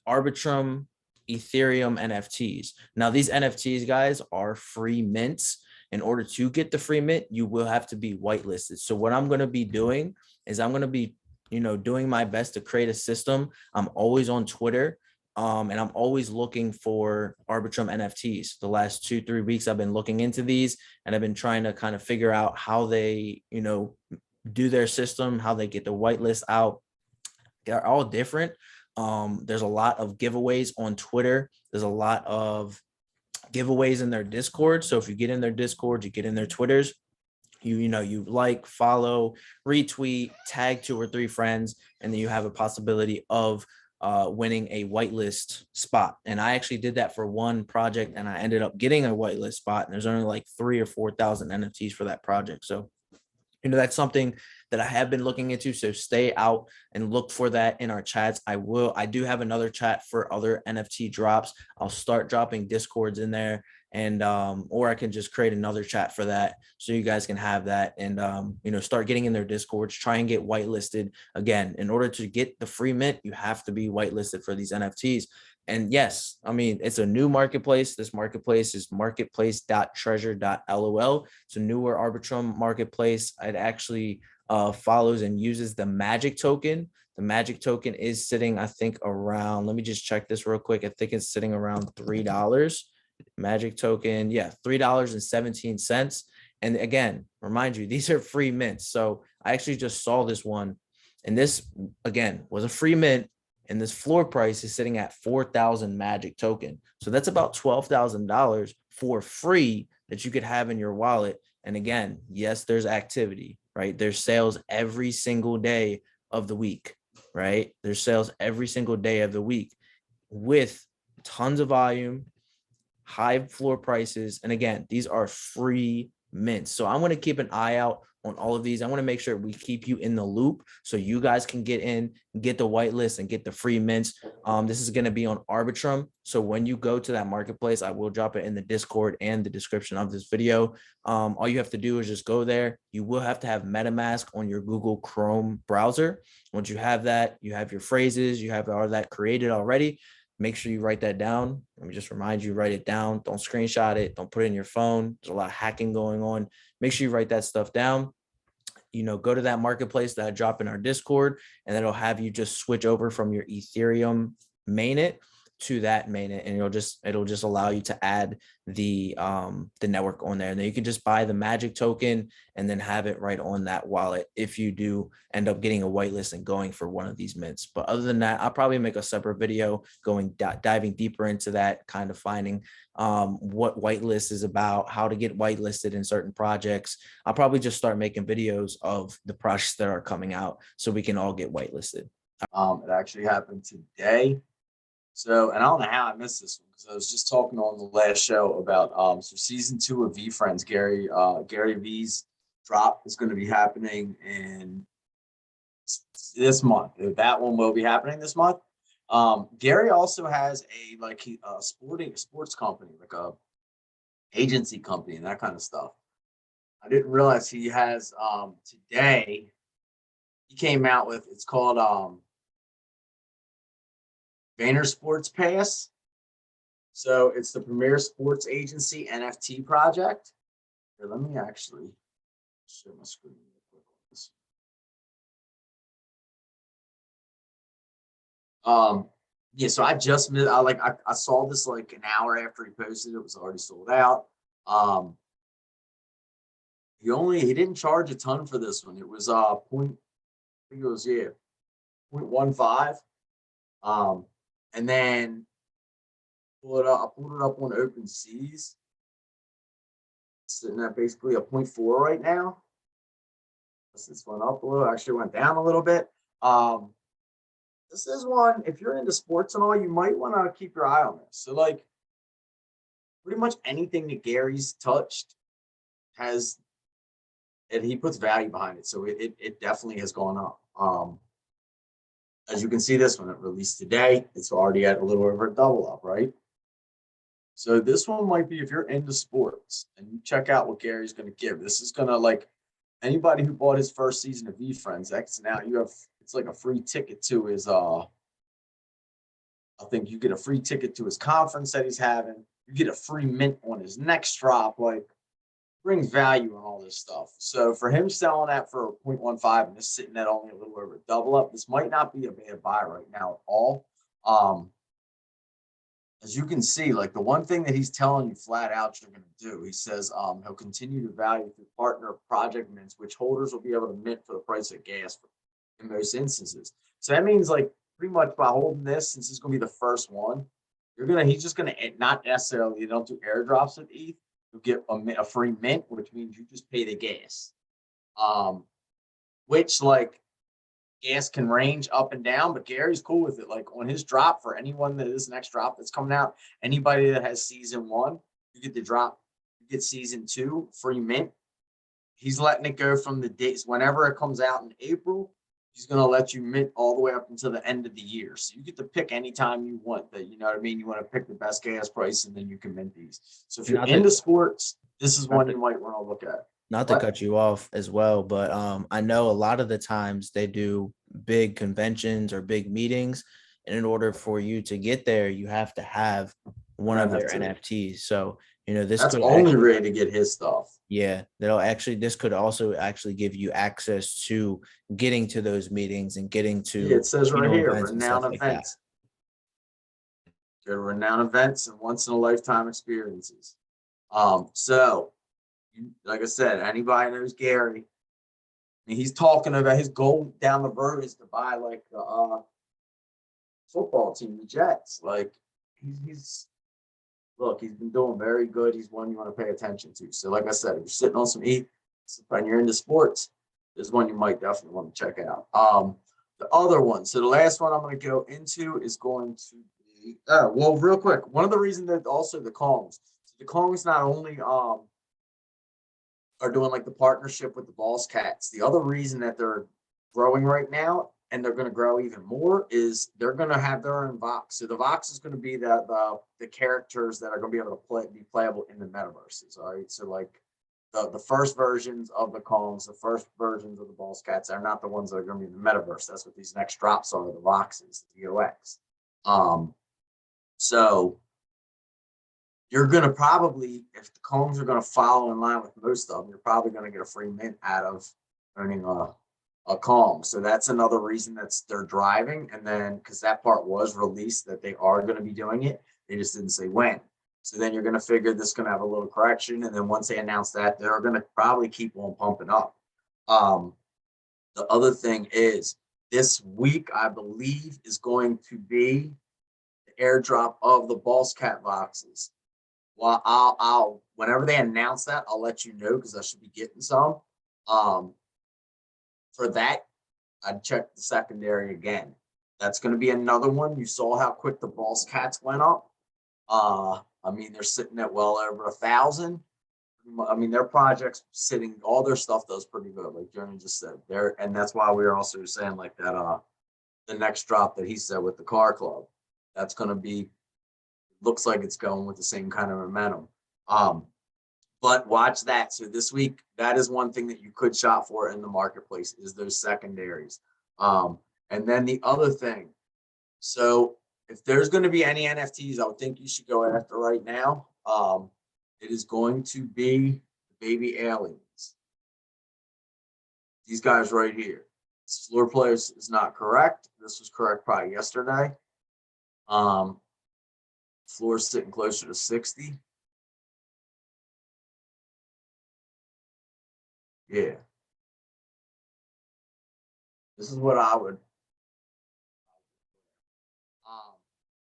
Arbitrum Ethereum NFTs. Now, these NFTs, guys, are free mints. In order to get the free mint, you will have to be whitelisted. So what I'm going to be doing is I'm going to be, doing my best to create a system. I'm always on Twitter. And I'm always looking for Arbitrum NFTs. The last 2-3 weeks, I've been looking into these, and I've been trying to kind of figure out how they, do their system, how they get the whitelist out. They're all different. There's a lot of giveaways on Twitter. There's a lot of giveaways in their Discord. So if you get in their Discord, you get in their Twitters, you like, follow, retweet, tag 2 or 3 friends, and then you have a possibility of winning a whitelist spot. And I actually did that for one project, and I ended up getting a whitelist spot. And there's only like 3,000 or 4,000 NFTs for that project. So that's something that I have been looking into. So stay out and look for that in our chats. I do have another chat for other NFT drops. I'll start dropping Discords in there, and or I can just create another chat for that, so you guys can have that, and start getting in their Discords, try and get whitelisted. Again, in order to get the free mint, you have to be whitelisted for these NFTs. And yes, I mean, it's a new marketplace. This marketplace is marketplace.treasure.lol. It's a newer Arbitrum marketplace. It actually follows and uses the magic token. The magic token is sitting, I think, around, let me just check this real quick. I think it's sitting around $3. Magic token, yeah, $3.17. And again, remind you, these are free mints. So I actually just saw this one, and this, again, was a free mint. And this floor price is sitting at 4,000 magic token. So that's about $12,000 for free that you could have in your wallet. And again, yes, there's activity, right? There's sales every single day of the week, right? There's sales every single day of the week with tons of volume, high floor prices. And again, these are free mints. So I want to keep an eye out on all of these. I want to make sure we keep you in the loop so you guys can get in, get the whitelist, and get the free mints. This is going to be on Arbitrum. So when you go to that marketplace, I will drop it in the Discord and the description of this video. All you have to do is just go there. You will have to have MetaMask on your Google Chrome browser. Once you have that, you have your phrases, you have all that created already. Make sure you write that down. Let me just remind you, write it down. Don't screenshot it. Don't put it in your phone. There's a lot of hacking going on. Make sure you write that stuff down. Go to that marketplace that I drop in our Discord, and it'll have you just switch over from your Ethereum mainnet to that mainnet, and it'll just allow you to add the network on there. And then you can just buy the magic token and then have it right on that wallet if you do end up getting a whitelist and going for one of these mints. But other than that, I'll probably make a separate video diving deeper into that, kind of finding what whitelist is about, how to get whitelisted in certain projects. I'll probably just start making videos of the projects that are coming out so we can all get whitelisted. It actually happened today. So, and I don't know how I missed this one, because I was just talking on the last show about so season 2 of VeeFriends, Gary V's drop is going to be happening in this month. That one will be happening this month. Gary also has a sports company, like a agency company and that kind of stuff. I didn't realize he has today he came out with, it's called Vayner Sports Pass. So it's the premier sports agency NFT project. Here, let me actually share my screen real quick on this. Yeah, so I just missed, I saw this like an hour after he posted it. It was already sold out. He didn't charge a ton for this one. It was I think it was 0.15. And then I pulled it up on OpenSeas. It's sitting at basically a 0.4 right now. This went up a little, actually went down a little bit. This is one, if you're into sports and all, you might want to keep your eye on this. So like pretty much anything that Gary's touched has, and he puts value behind it. So it definitely has gone up. As you can see, this one, it released today. It's already at a little over a double up, right? So this one might be, if you're into sports and you check out what Gary's going to give, this is going to, like, anybody who bought his first season of VeeFriends, now it's like a free ticket to his I think you get a free ticket to his conference that he's having. You get a free mint on his next drop. Like, brings value on all this stuff. So for him selling that for 0.15 and just sitting at only a little over double up, this might not be a bad buy right now at all. As you can see, like the one thing that he's telling you flat out you're going to do, he says he'll continue to value through partner project mints, which holders will be able to mint for the price of gas in most instances. So that means like pretty much by holding this, since it's going to be the first one, he's just going to not necessarily, you don't do airdrops with ETH, you get a free mint, which means you just pay the gas. Which like gas can range up and down, but Gary's cool with it. Like on his drop, for anyone that is next drop that's coming out, anybody that has season 1, you get the drop, you get season 2 free mint. He's letting it go from the dates whenever it comes out in April. He's going to let you mint all the way up until the end of the year. So you get to pick anytime you want that, you know what I mean? You want to pick the best gas price and then you can mint these. So if you're into sports, this is one you might want to look at. Not to cut you off as well, but I know a lot of the times they do big conventions or big meetings, and in order for you to get there, you have to have one of their NFTs. So, you know, this that's could only ready to get his stuff. Yeah, this could also actually give you access to getting to those meetings and getting to, it says right here, renowned like events. They're renowned events and once in a lifetime experiences. So like I said, anybody knows Gary, and he's talking about his goal down the road is to buy like the football team, the Jets. Like he's been doing very good. He's one you want to pay attention to. So like I said, if you're sitting on some ETH and you're into sports, there's one you might definitely want to check out. The other one, so the last one I'm going to go into is going to be well, real quick. One of the reasons that also the Kongs. So the Kongs not only are doing like the partnership with the Boss Cats. The other reason that they're growing right now, and they're going to grow even more, is they're going to have their own Vox. So the Vox is going to be the characters that are going to be able to be playable in the metaverses. All right, so like the first versions of the Kongs, the first versions of the Boss Cats are not the ones that are going to be in the metaverse. That's what these next drops are, the Voxes, the VOX. So you're going to probably, if the Kongs are going to follow in line with most of them, you're probably going to get a free mint out of owning a Kong. So that's another reason they're driving. And then because that part was released that they are going to be doing it, they just didn't say when. So then you're going to figure this is going to have a little correction. And then once they announce that, they're going to probably keep on pumping up. The other thing is this week, I believe, is going to be the airdrop of the Boss Cat boxes. Well, I'll whenever they announce that, I'll let you know because I should be getting some. For that, I'd check the secondary again. That's going to be another one. You saw how quick the Boss Cats went up. I mean, they're sitting at well over 1,000. I mean, their projects sitting, all their stuff does pretty good. Like Jeremy just said, and that's why we were also saying like that. The next drop that he said with the car club, that's going to be. Looks like it's going with the same kind of momentum. But watch that. So this week, that is one thing that you could shop for in the marketplace is those secondaries. And then the other thing, so if there's going to be any NFTs, I would think you should go after right now. It is going to be baby aliens. These guys right here. This floor players is not correct. This was correct probably yesterday. Floor's sitting closer to 60. Yeah. This is what I would.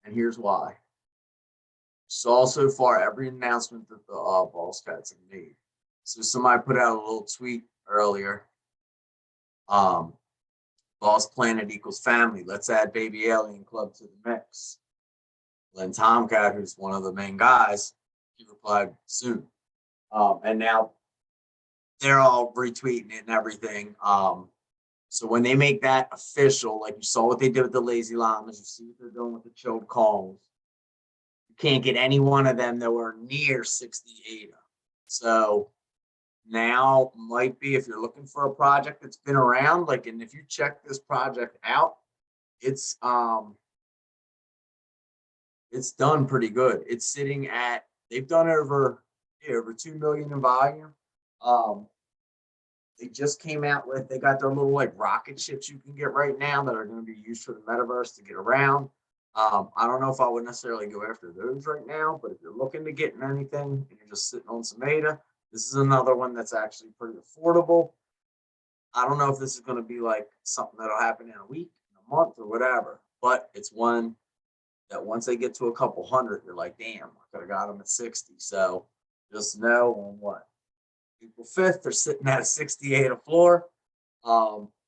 And here's why. Saw so far every announcement that the Boss Cats have made. So somebody put out a little tweet earlier. Boss Planet equals family. Let's add Baby Alien Club to the mix. Then Tomcat, who's one of the main guys, he replied soon. And now they're all retweeting it and everything. So when they make that official, like you saw what they did with the Lazy Llamas, you see what they're doing with the chilled Kongs. You can't get any one of them that were near 68. So now might be, if you're looking for a project that's been around, like, and if you check this project out, it's it's done pretty good. It's sitting at, they've done over 2 million in volume. They just came out with, they got their little like rocket ships you can get right now that are going to be used for the metaverse to get around. I don't know if I would necessarily go after those right now, but if you're looking to get in anything and you're just sitting on some ADA, this is another one that's actually pretty affordable. I don't know if this is going to be like something that'll happen in a week, in a month, or whatever, but it's one that once they get to a couple hundred, you're like, damn, I could have got them at 60. So just know on what, April 5th, they're sitting at a 68 a floor.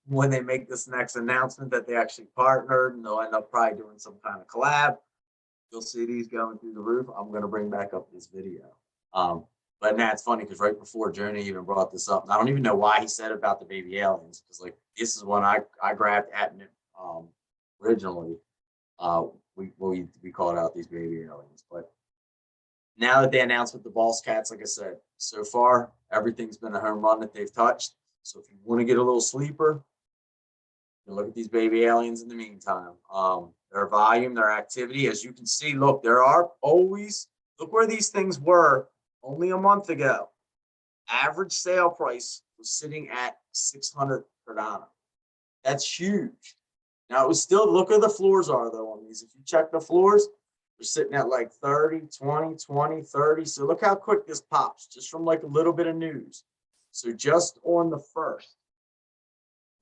When they make this next announcement that they actually partnered, and they'll end up probably doing some kind of collab, you'll see these going through the roof. I'm going to bring back up this video. But now it's funny because right before Journey even brought this up, and I don't even know why he said about the baby aliens, because like this is one I grabbed at originally. We called out these baby aliens, but now that they announced with the Boss Cats, like I said, so far everything's been a home run that they've touched. So if you want to get a little sleeper, you look at these baby aliens in the meantime. Their volume, their activity, as you can see, look, there are always, look where these things were only a month ago. Average sale price was sitting at 600 Cardano. That's huge. Now it was still, look where the floors are though on these. If you check the floors, they're sitting at like 30, 20, 20, 30. So look how quick this pops just from like a little bit of news. So just on the first,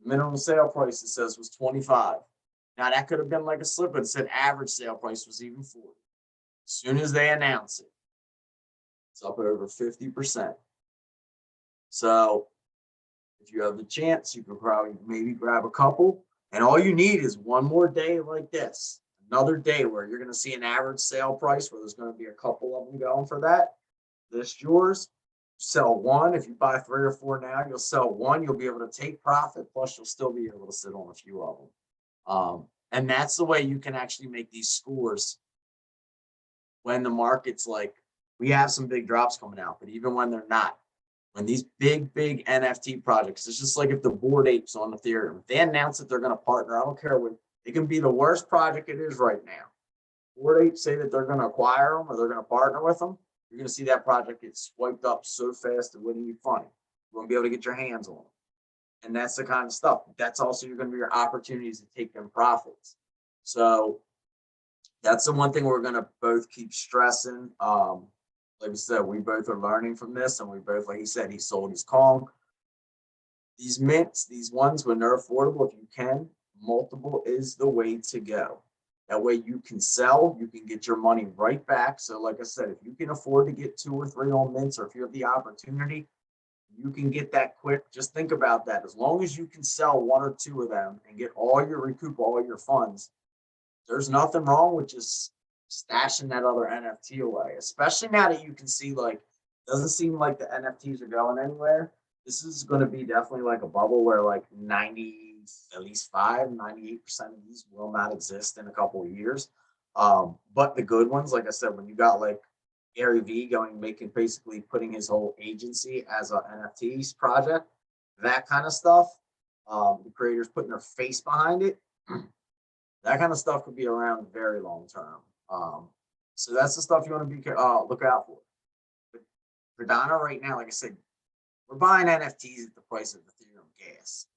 minimum sale price, it says, was 25. Now that could have been like a slip, but it said average sale price was even 40. As soon as they announce it, it's up over 50%. So if you have the chance, you could probably maybe grab a couple. And all you need is one more day like this, another day where you're going to see an average sale price where there's going to be a couple of them going for that. This yours. Sell one. If you buy 3 or 4 now, you'll sell one. You'll be able to take profit. Plus, you'll still be able to sit on a few of them. And that's the way you can actually make these scores when the market's like, we have some big drops coming out, but even when they're not, when these big NFT projects, it's just like if the Bored Apes on Ethereum, if they announce that they're going to partner, I don't care what, it can be the worst project it is right now. Bored Apes say that they're going to acquire them or they're going to partner with them. You're going to see that project get swiped up so fast it wouldn't be funny. You won't be able to get your hands on them. And that's the kind of stuff. That's also going to be your opportunities to take them profits. So that's the one thing we're going to both keep stressing. Like I said, we both are learning from this, and we both, like he said, he sold his Kong. These mints, these ones, when they're affordable, if you can, multiple is the way to go. That way you can sell, you can get your money right back. So like I said, if you can afford to get 2 or 3 on mints, or if you have the opportunity, you can get that quick. Just think about that. As long as you can sell 1 or 2 of them and get recoup all your funds, there's nothing wrong with just stashing that other NFT away, especially now that you can see, like, doesn't seem like the NFTs are going anywhere. This is going to be definitely like a bubble where like 98% of these will not exist in a couple of years. But the good ones, like I said, when you got like Gary V making basically putting his whole agency as an NFTs project, that kind of stuff, the creators putting their face behind it, that kind of stuff could be around very long term. So that's the stuff you want to be look out for. But Cardano right now, like I said, we're buying NFTs at the price of Ethereum gas.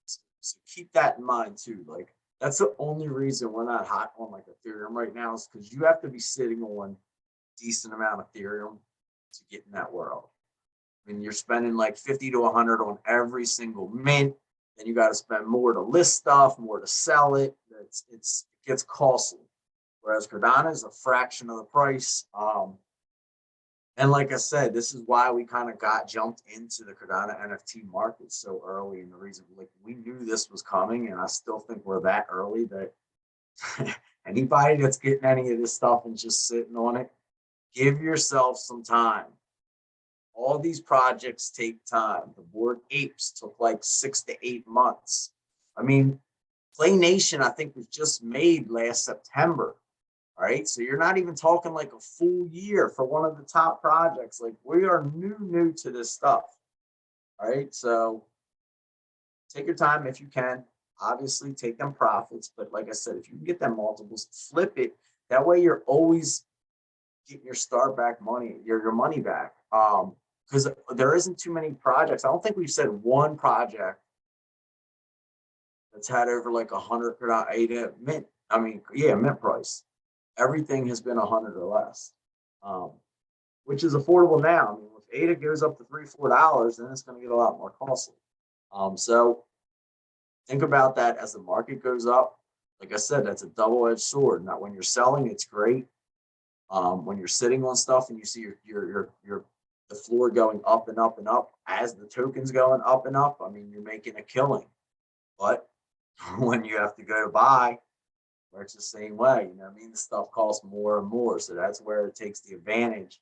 So keep that in mind too. Like that's the only reason we're not hot on like Ethereum right now, is because you have to be sitting on a decent amount of Ethereum to get in that world. I mean, you're spending like 50 to 100 on every single mint. Then you got to spend more to list stuff, more to sell it. It gets costly. Whereas Cardano is a fraction of the price. And like I said, this is why we kind of jumped into the Cardano NFT market so early. And the reason, like, we knew this was coming, and I still think we're that early that anybody that's getting any of this stuff and just sitting on it, give yourself some time. All these projects take time. The Bored Apes took like 6 to 8 months. I mean, Play Nation, I think, was just made last September. All right, so you're not even talking like a full year for one of the top projects. Like, we are new to this stuff. All right, so take your time if you can. Obviously, take them profits, but like I said, if you can get them multiples, flip it. That way, you're always getting your start back money, your money back. Because there isn't too many projects. I don't think we've said one project that's had over like 100 ADA mint. I mean, yeah, mint price. Everything has been 100 or less, which is affordable now. I mean, if ADA goes up to $3-4, then it's going to get a lot more costly. So think about that as the market goes up. Like I said, that's a double-edged sword. Now, when you're selling, it's great. When you're sitting on stuff and you see the floor going up and up and up as the token's going up and up, I mean, you're making a killing. But when you have to go to buy, where it's the same way, you know what I mean? The stuff costs more and more. So that's where it takes the advantage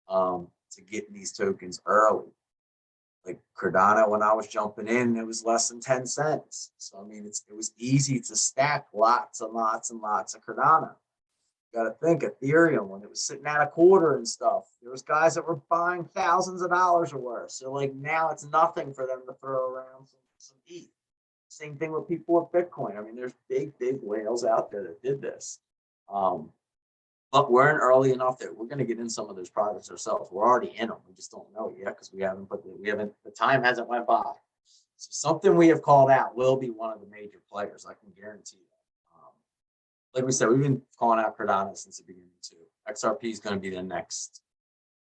to getting these tokens early. Like Cardano, when I was jumping in, it was less than 10 cents. So, I mean, it was easy to stack lots and lots and lots of Cardano. You got to think Ethereum, when it was sitting at a quarter and stuff, there was guys that were buying thousands of dollars or worse. So like now it's nothing for them to throw around some ETH. Same thing with people with Bitcoin. I mean, there's big whales out there that did this. But we're in early enough that we're going to get in some of those projects ourselves. We're already in them. We just don't know it yet because the time hasn't went by. So something we have called out will be one of the major players. I can guarantee that. Like we said, we've been calling out Cardano since the beginning too. XRP is going to be the next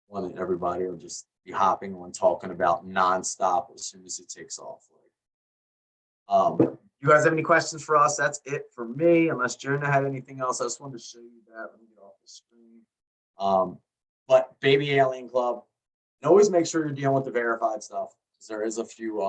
one that everybody will just be hopping on, talking about nonstop as soon as it takes off. You guys have any questions for us? That's it for me. Unless Jonah had anything else, I just wanted to show you that. Let me get off the screen. But Baby Alien Club, and always make sure you're dealing with the verified stuff because there is a few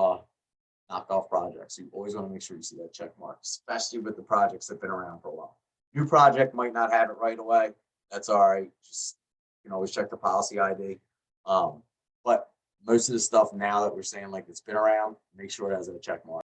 knockoff projects. You always want to make sure you see that check mark, especially with the projects that have been around for a while. New project might not have it right away. That's all right. Just you can always check the policy ID. But most of the stuff now that we're saying like it's been around, make sure it has a check mark.